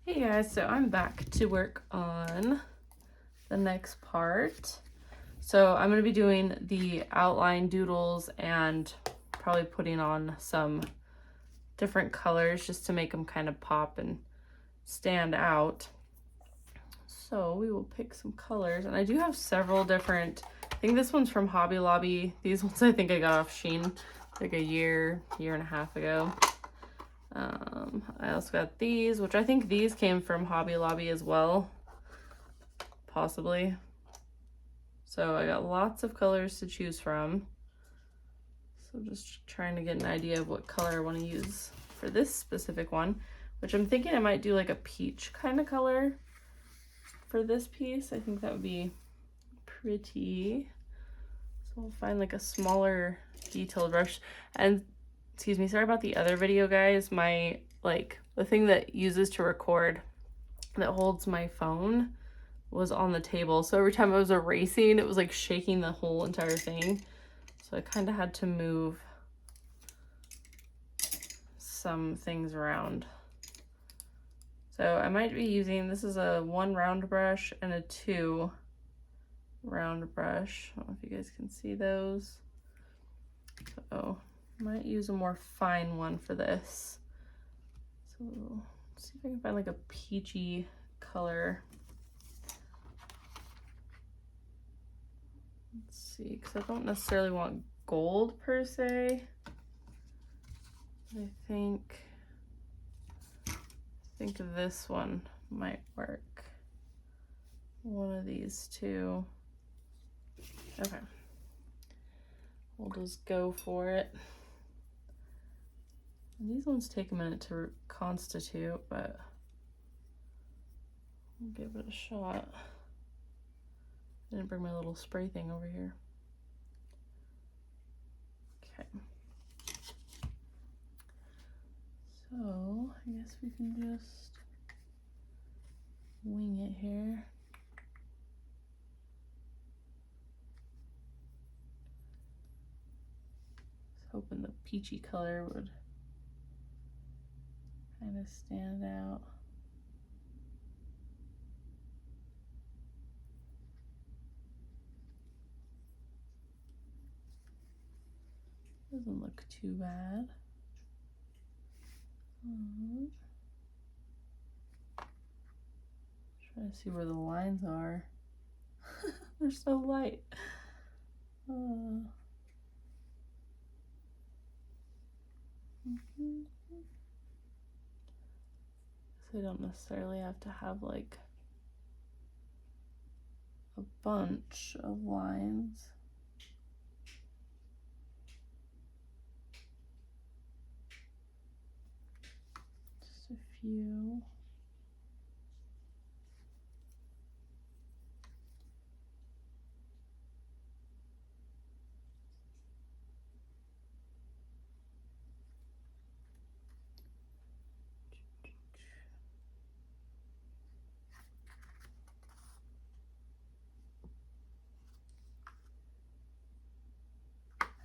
Hey guys, so I'm back to work on the next part. So I'm going to be doing the outline doodles and probably putting on some different colors just to make them kind of pop and stand out. So we will pick some colors, and I do have several different, I think this one's from Hobby Lobby. These ones I think I got off Shein like a year and a half ago. I also got these, which I think these came from Hobby Lobby as well, possibly. So I got lots of colors to choose from. So just trying to get an idea of what color I want to use for this specific one, which I'm thinking I might do like a peach kind of color for this piece. I think that would be pretty. So we'll find like a smaller detailed brush. And excuse me, sorry about the other video, guys. My, like, the thing that uses to record that holds my phone was on the table. So every time I was erasing, it was like shaking the whole entire thing. So I kind of had to move some things around. So I might be using, this is a 1 round brush and a 2 round brush. I don't know if you guys can see those. So I might use a more fine one for this. So let's see if I can find like a peachy color. Let's see, because I don't necessarily want gold per se. I think this one might work. One of these two. Okay. We'll just go for it. And these ones take a minute to constitute, but I'll give it a shot. I didn't bring my little spray thing over here. Okay. So I guess we can just wing it here. Hoping the peachy color would kind of stand out. Doesn't look too bad. Trying to see where the lines are. They're so light. So I don't necessarily have to have like a bunch of lines. Just a few.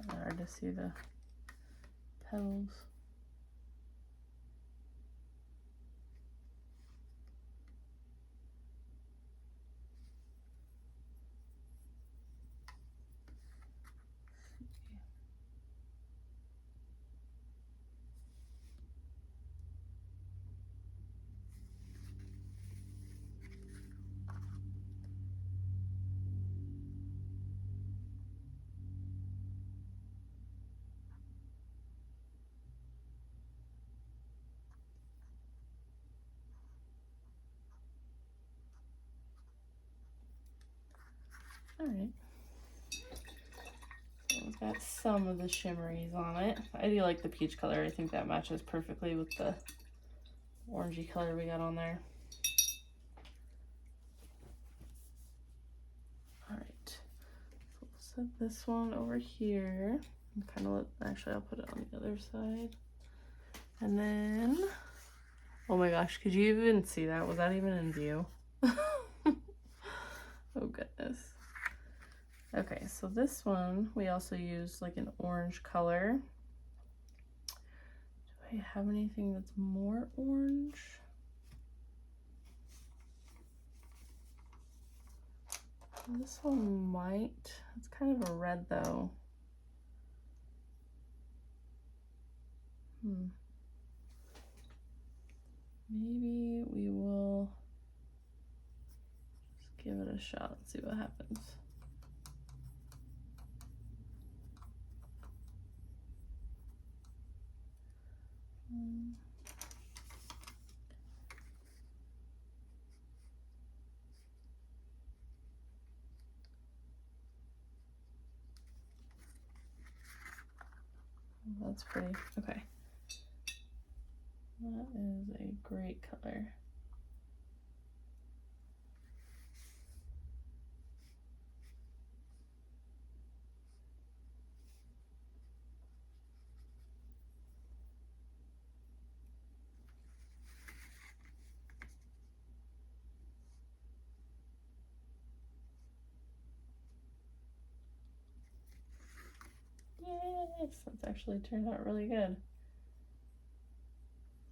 Hard to see the petals. All right. So we've got some of the shimmeries on it. I do like the peach color. I think that matches perfectly with the orangey color we got on there. All right. So we'll set this one over here. And kind of actually I'll put it on the other side. And then, oh my gosh, could you even see that? Was that even in view? Oh goodness. Okay, so this one, we also use like an orange color. Do I have anything that's more orange? This one might, it's kind of a red though. Maybe we will just give it a shot and see what happens. That's pretty. Okay. That is a great color. Yes, that's actually turned out really good.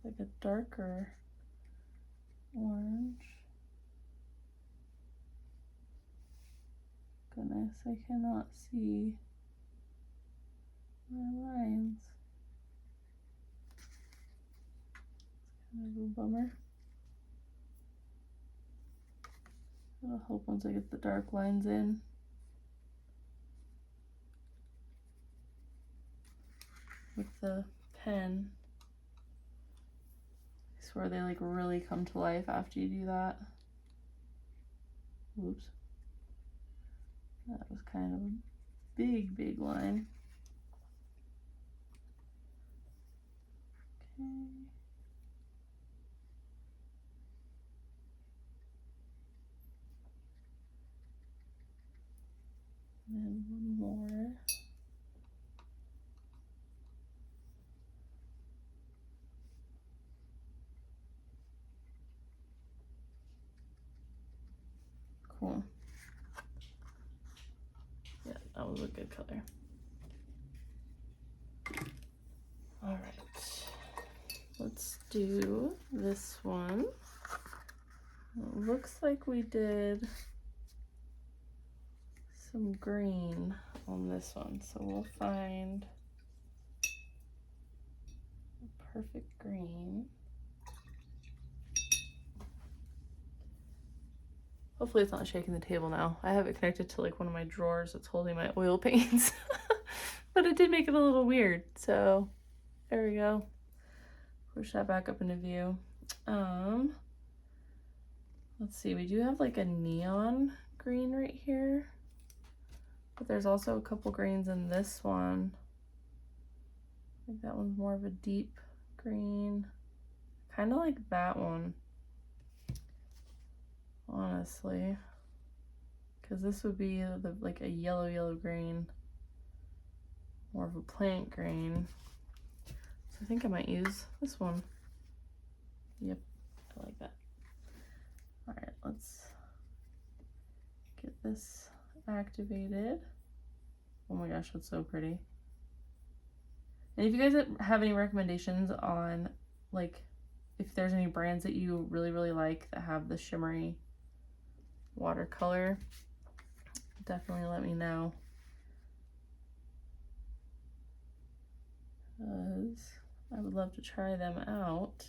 Like a darker orange. Goodness, I cannot see my lines. It's kind of a bummer. I'll hope once I get the dark lines in. With the pen. I swear they like really come to life after you do that. Oops. That was kind of a big line. Okay. And then one more. Cool. Yeah, that was a good color. All right, let's do this one. It looks like we did some green on this one, so we'll find a perfect green. Hopefully it's not shaking the table now. I have it connected to like one of my drawers that's holding my oil paints. But it did make it a little weird. So there we go. Push that back up into view. Let's see, we do have like a neon green right here. But there's also a couple greens in this one. I think that one's more of a deep green. Kind of like that one. Honestly, because this would be like a yellow green, more of a plant green. So I think I might use this one. Yep, I like that. All right, let's get this activated. Oh my gosh, that's so pretty. And if you guys have any recommendations on like if there's any brands that you really like that have the shimmery watercolor, definitely let me know, because I would love to try them out.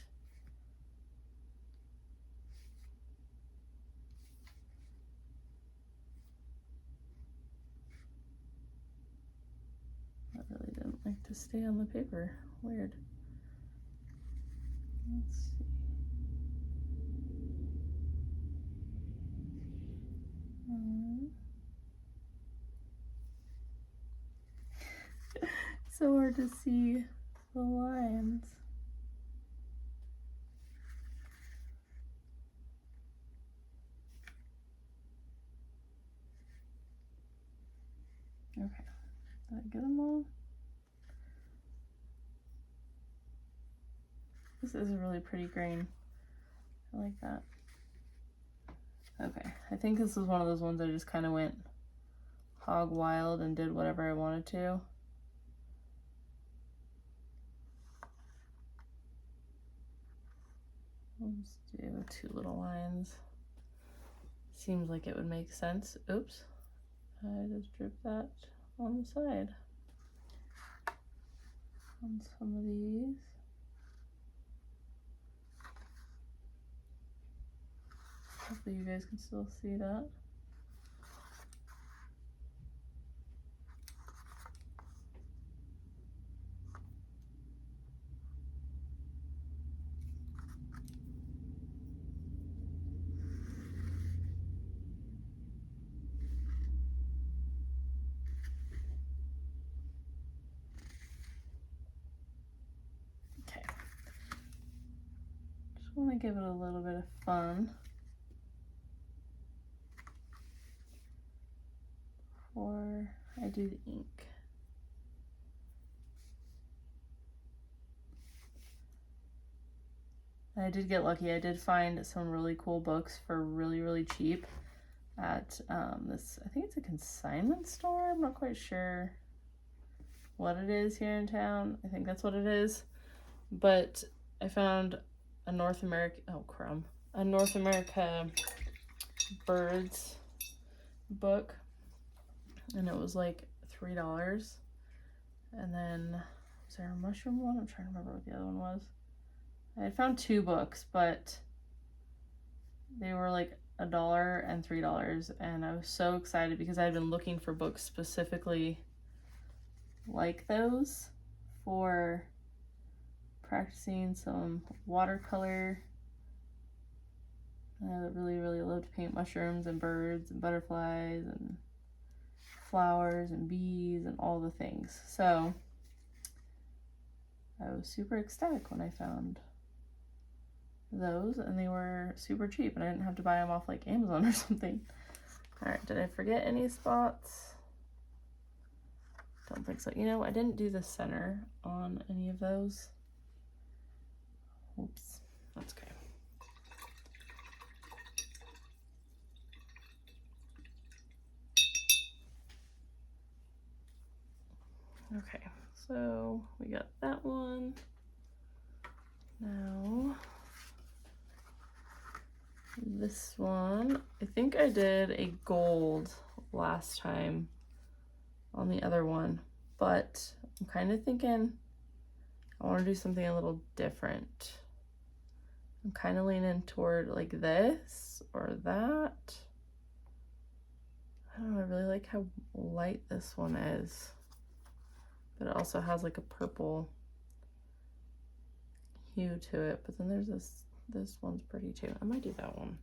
That really didn't like to stay on the paper. Weird. Let's see. So hard to see the lines. Okay, did I get them all? This is a really pretty green. I like that. Okay, I think this is one of those ones I just kind of went hog wild and did whatever I wanted to. Let's do 2 little lines. Seems like it would make sense. Oops. I just drip that on the side on some of these. Hopefully you guys can still see that. Okay. Just want to give it a little bit of fun before I do the ink. I did get lucky. I did find some really cool books for really, really cheap at this, I think it's a consignment store. I'm not quite sure what it is here in town. I think that's what it is. But I found a North America birds book, and it was like $3. And then was there a mushroom one? I'm trying to remember what the other one was. I had found 2 books, but they were like $1 and $3, and I was so excited because I had been looking for books specifically like those for practicing some watercolor. I really, really love to paint mushrooms and birds and butterflies and flowers and bees and all the things. So I was super ecstatic when I found those, and they were super cheap, and I didn't have to buy them off like Amazon or something. All right, did I forget any spots? Don't think so. You know, I didn't do the center on any of those. Oops, that's okay. Okay, so we got that one. Now, this one, I think I did a gold last time on the other one, but I'm kind of thinking I want to do something a little different. I'm kind of leaning toward like this or that. I don't know, I really like how light this one is, but it also has like a purple hue to it. But then there's this one's pretty too. I might do that one.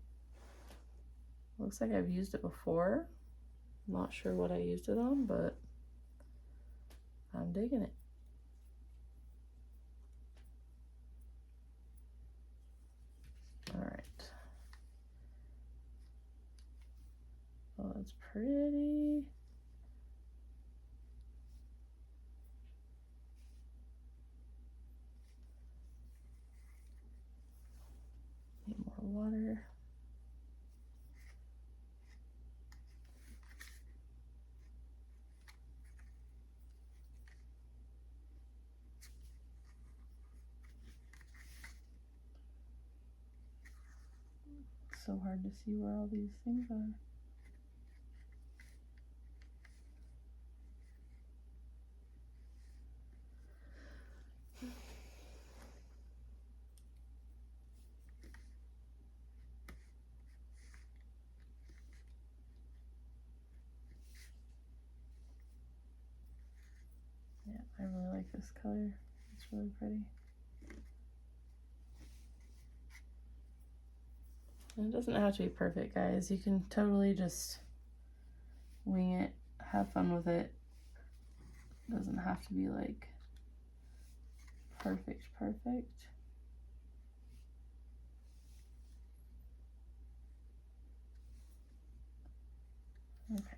Looks like I've used it before. I'm not sure what I used it on, but I'm digging it. All right. Oh, that's pretty. Need more water. It's so hard to see where all these things are. Yeah, I really like this color. It's really pretty. And it doesn't have to be perfect, guys. You can totally just wing it, have fun with it. It doesn't have to be like perfect. Okay.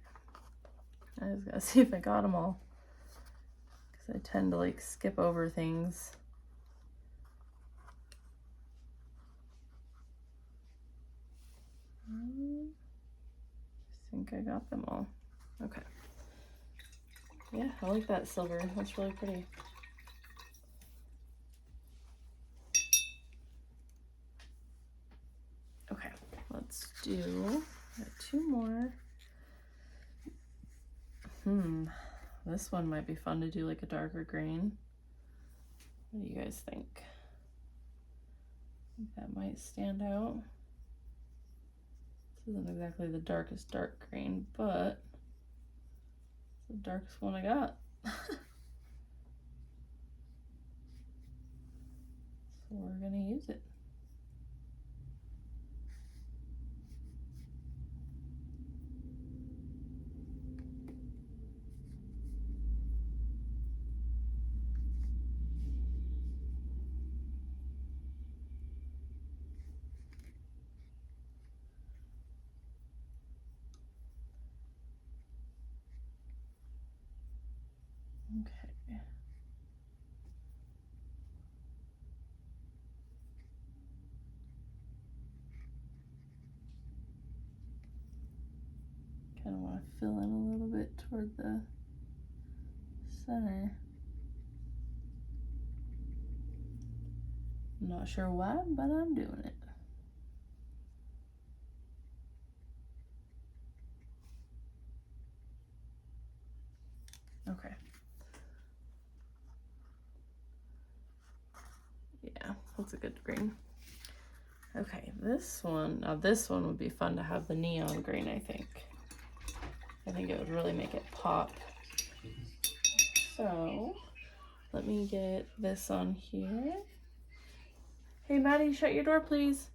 I just gotta see if I got them all, because I tend to like skip over things. I think I got them all. Okay. Yeah, I like that silver. That's really pretty. Okay, let's do 2 more. This one might be fun to do like a darker green. What do you guys think? That might stand out. This isn't exactly the darkest dark green, but it's the darkest one I got. So we're gonna use it. Okay. Kind of want to fill in a little bit toward the center. I'm not sure why, but I'm doing it. Okay. Yeah, that's a good green. Okay, this one, now this one would be fun to have the neon green, I think. I think it would really make it pop. So, let me get this on here. Hey, Maddie, shut your door, please.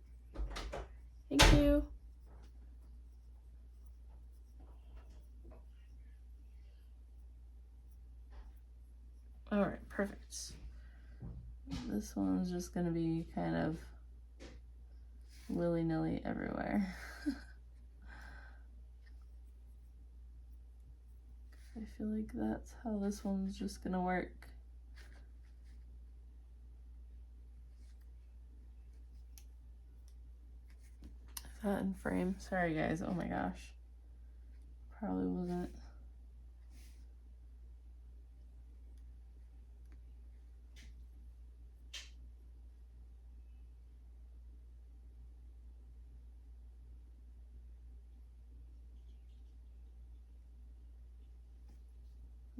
Thank you. All right, perfect. This one's just gonna be kind of willy-nilly everywhere. I feel like that's how this one's just gonna work. Is that in frame? Sorry guys, oh my gosh. Probably wasn't.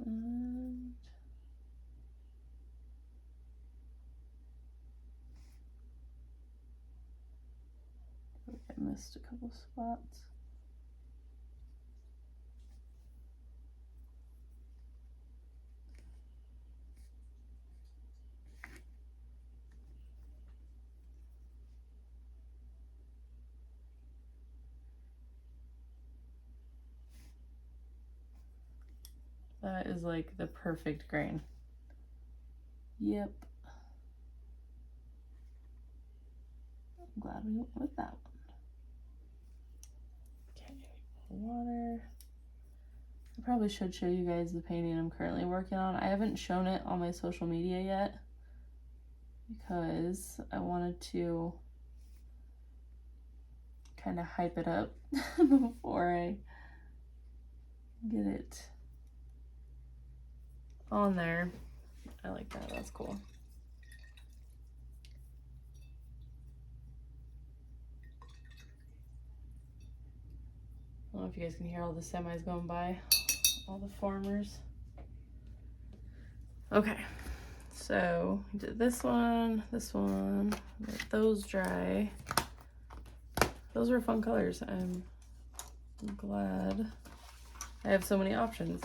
And I missed a couple spots. That is like the perfect grain. Yep. I'm glad we went with that one. Okay, water. I probably should show you guys the painting I'm currently working on. I haven't shown it on my social media yet because I wanted to kind of hype it up before I get it on there. I like that, that's cool. I don't know if you guys can hear all the semis going by, all the farmers. Okay, so we did this one, let those dry. Those were fun colors. I'm glad I have so many options.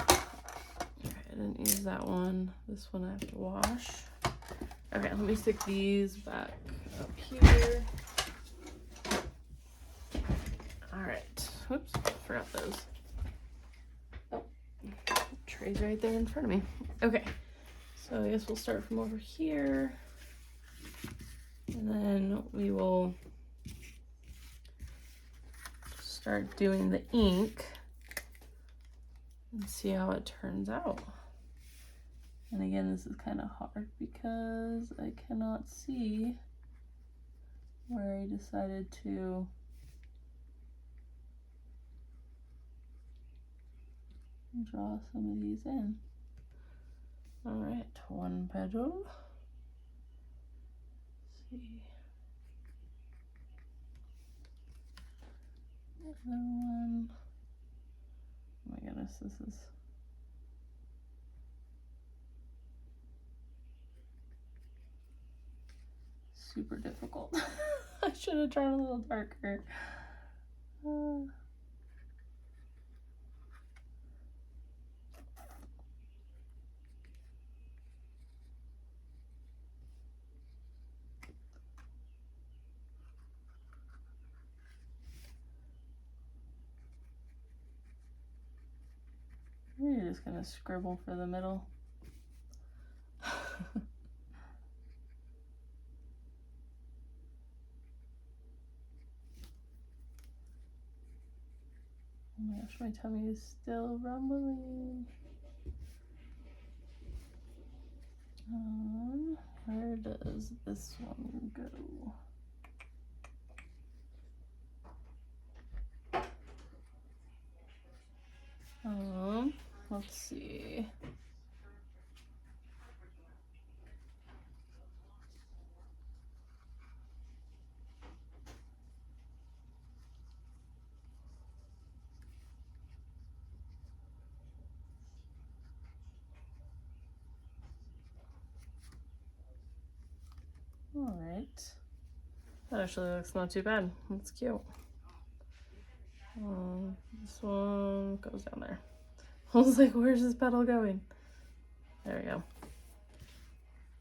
Okay, I didn't use that one. This one I have to wash. Okay, let me stick these back up here. All right, whoops, forgot those. Oh, tray's right there in front of me. Okay, so I guess we'll start from over here. And then we will start doing the ink and see how it turns out. And again, this is kind of hard because I cannot see where I decided to draw some of these in. All right, one petal. Let's see. Another one. Oh my goodness, this is super difficult. I should have tried a little darker. We're just gonna scribble for the middle. Oh my gosh, my tummy is still rumbling. Where does this one go? Let's see. All right. That actually looks not too bad. That's cute. This one goes down there. I was like, where's this petal going? There we go.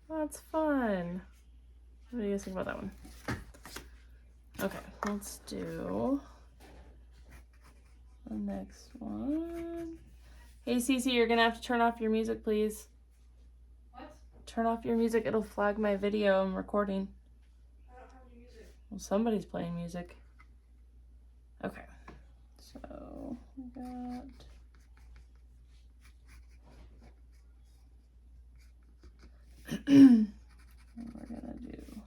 That's fun. What do you guys think about that one? Okay, let's do the next one. Hey, Cece, you're gonna have to turn off your music, please. What? Turn off your music. It'll flag my video. I'm recording. I don't have music. Well, somebody's playing music. Okay, so we got... and we're gonna do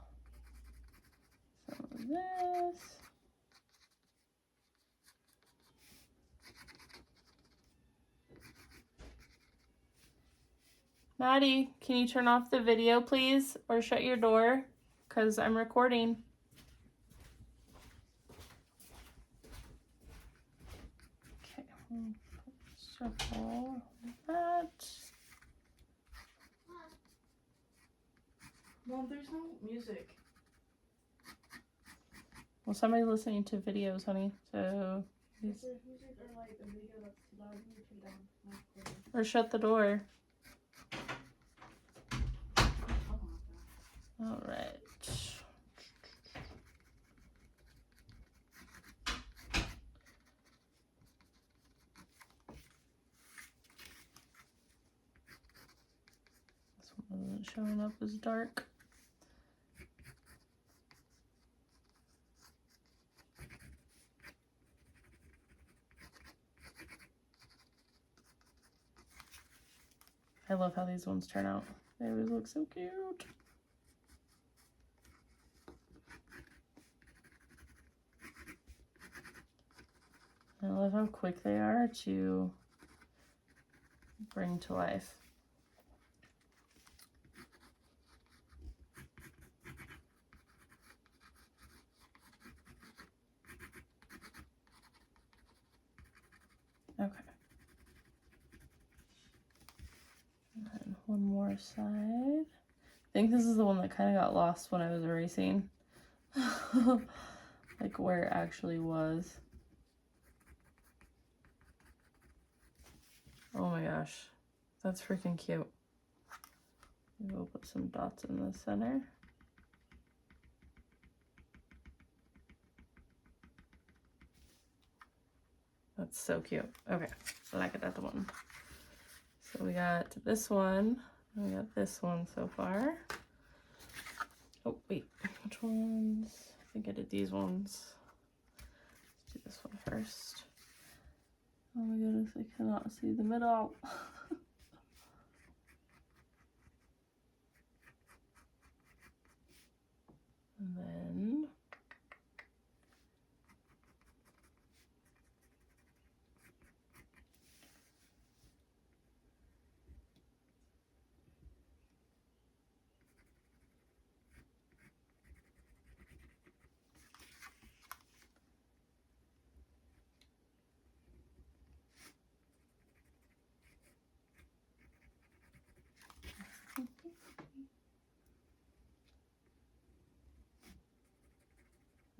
some of this. Maddie, can you turn off the video, please? Or shut your door? Because I'm recording. Okay, shuffle that. Mom, there's no music. Well, somebody's listening to videos, honey. So, If there's music or like a video that's too loud, you turn down my recording. or shut the door. All right. This one isn't showing up as dark. I love how these ones turn out. They always look so cute. I love how quick they are to bring to life. Okay. And then one more side. I think this is the one that kind of got lost when I was erasing. Like where it actually was. Oh my gosh. That's freaking cute. We'll put some dots in the center. That's so cute. Okay, I like that one. So we got this one, and we got this one so far. Oh, wait, which ones? I think I did these ones. Let's do this one first. Oh my goodness, I cannot see the middle. And then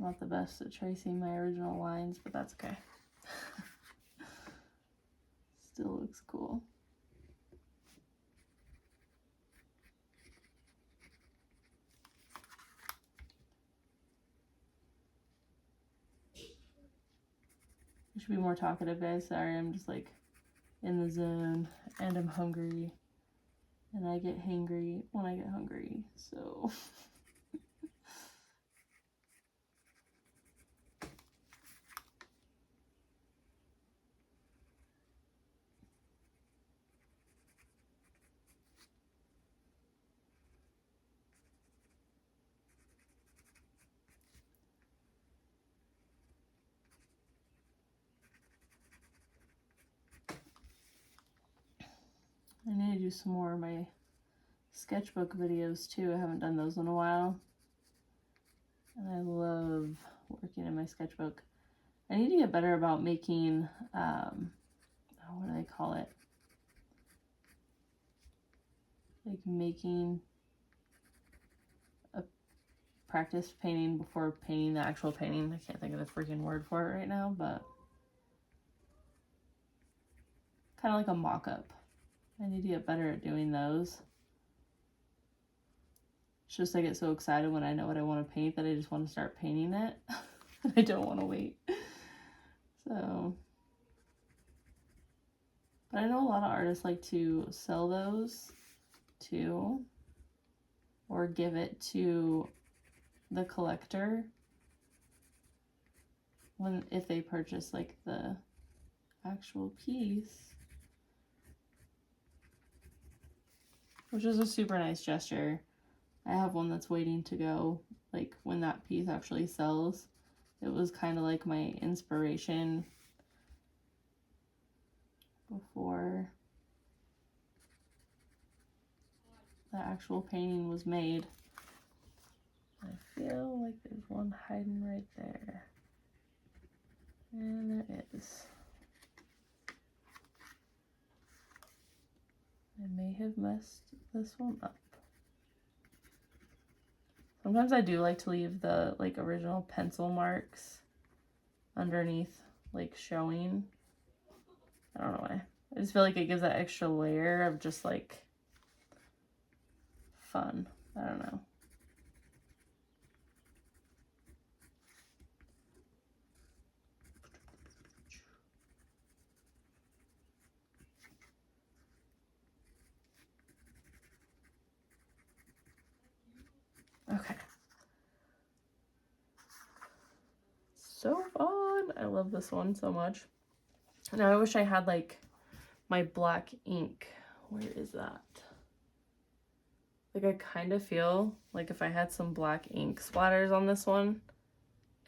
not the best at tracing my original lines, but that's okay. Still looks cool. I should be more talkative, guys. Sorry, I'm just like in the zone and I'm hungry. And I get hangry when I get hungry, so. I need to do some more of my sketchbook videos too. I haven't done those in a while. And I love working in my sketchbook. I need to get better about making, what do they call it? Like making a practice painting before painting the actual painting. I can't think of the freaking word for it right now, but kind of like a mock-up. I need to get better at doing those. It's just I get so excited when I know what I want to paint that I just want to start painting it. I don't want to wait. So, but I know a lot of artists like to sell those too, or give it to the collector if they purchase like the actual piece, which is a super nice gesture. I have one that's waiting to go, like when that piece actually sells. It was kind of like my inspiration before the actual painting was made. I feel like there's one hiding right there. And there is. I may have messed this one up. Sometimes I do like to leave the like original pencil marks underneath, like showing. I don't know why. I just feel like it gives that extra layer of just like fun. I don't know. Okay. So fun. I love this one so much. Now I wish I had like my black ink. Where is that? Like I kind of feel like if I had some black ink splatters on this one,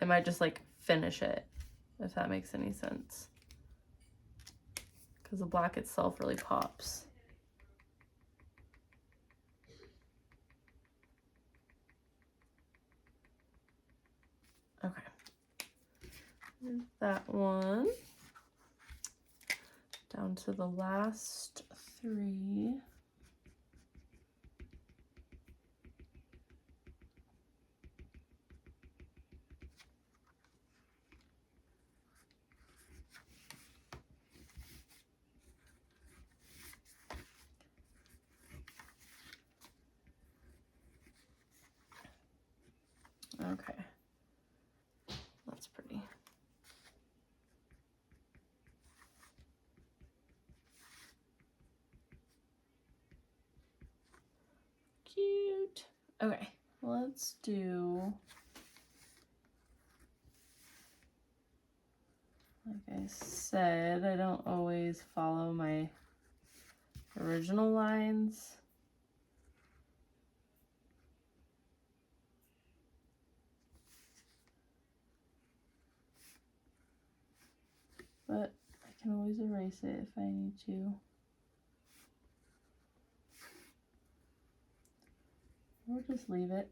it might just like finish it, if that makes any sense. Because the black itself really pops. Okay. There's that one. Down to the last 3. Okay. That's pretty. Cute. Okay, let's do, like I said, I don't always follow my original lines. But I can always erase it if I need to. Or just leave it.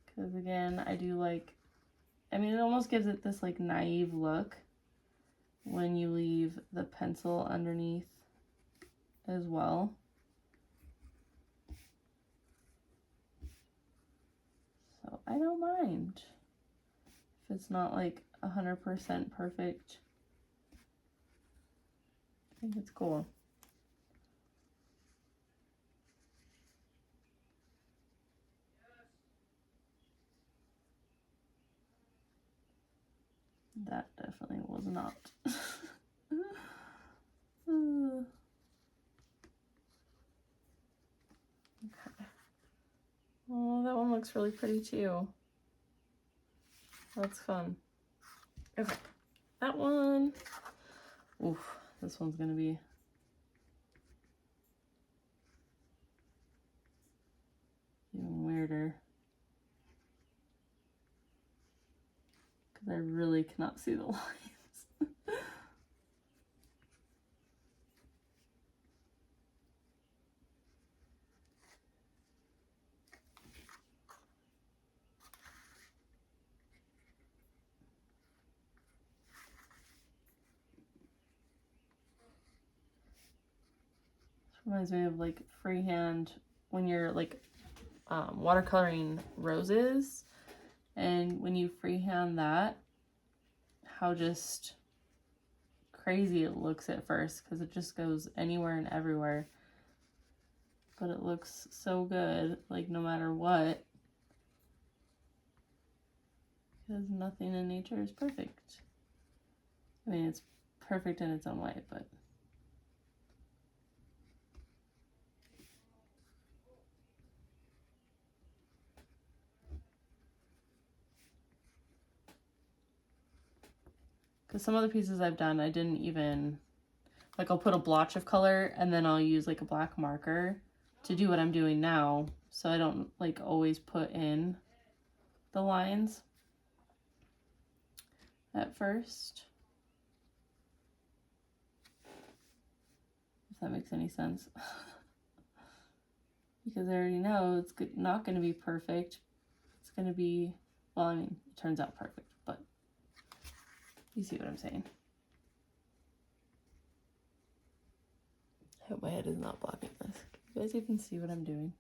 Because again, I do like, I mean, it almost gives it this like naive look when you leave the pencil underneath as well. So I don't mind if it's not like 100% perfect. I think it's cool. That definitely was not. Okay. Oh, that one looks really pretty too. That's fun. Okay, that one. Oof, this one's gonna be even weirder. Because I really cannot see the lines. Reminds me of like freehand when you're like watercoloring roses, and when you freehand that, how just crazy it looks at first because it just goes anywhere and everywhere, but it looks so good like no matter what, because nothing in nature is perfect. I mean, it's perfect in its own way, but because some other pieces I've done, I didn't even, like I'll put a blotch of color and then I'll use like a black marker to do what I'm doing now, so I don't like always put in the lines at first. If that makes any sense. Because I already know it's not going to be perfect. It's going to be, well, I mean, it turns out perfect, but you see what I'm saying. I hope my head is not blocking this. Can you guys even see what I'm doing?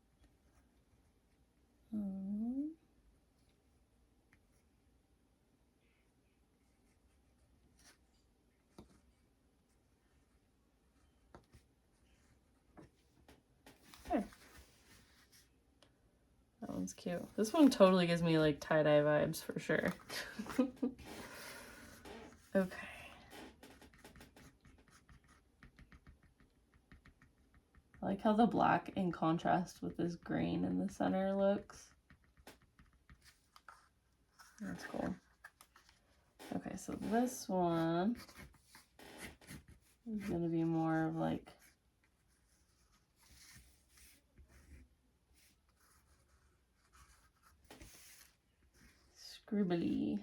Okay. That one's cute. This one totally gives me like tie-dye vibes for sure. Okay. I like how the black in contrast with this green in the center looks. That's cool. Okay, so this one is going to be more of like scribbly.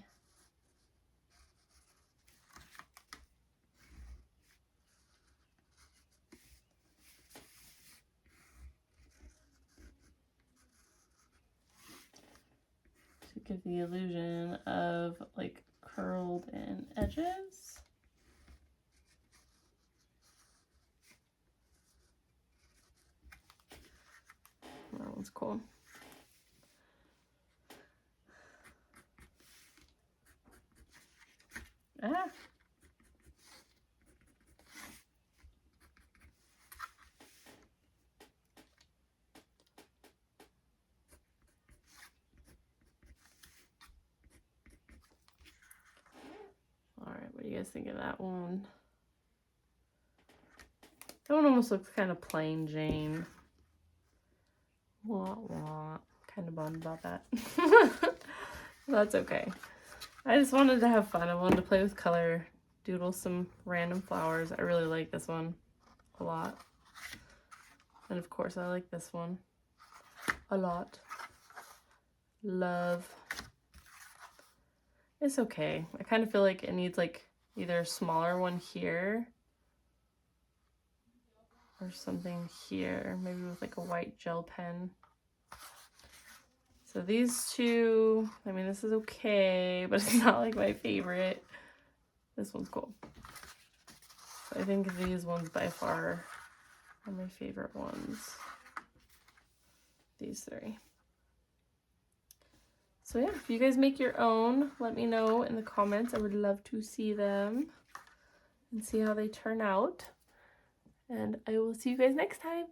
To give the illusion of like curled in edges. That one's cool. Ah. All right, what do you guys think of that one? That one almost looks kind of plain Jane. Wah, wah. Kind of bummed about that. That's okay. I just wanted to have fun. I wanted to play with color, doodle some random flowers. I really like this one a lot. And of course, I like this one a lot. Love. It's okay. I kind of feel like it needs like either a smaller one here or something here, maybe with like a white gel pen. So these two, I mean, this is okay, but it's not like my favorite. This one's cool. So I think these ones by far are my favorite ones. These three. So yeah, if you guys make your own, let me know in the comments. I would love to see them and see how they turn out. And I will see you guys next time.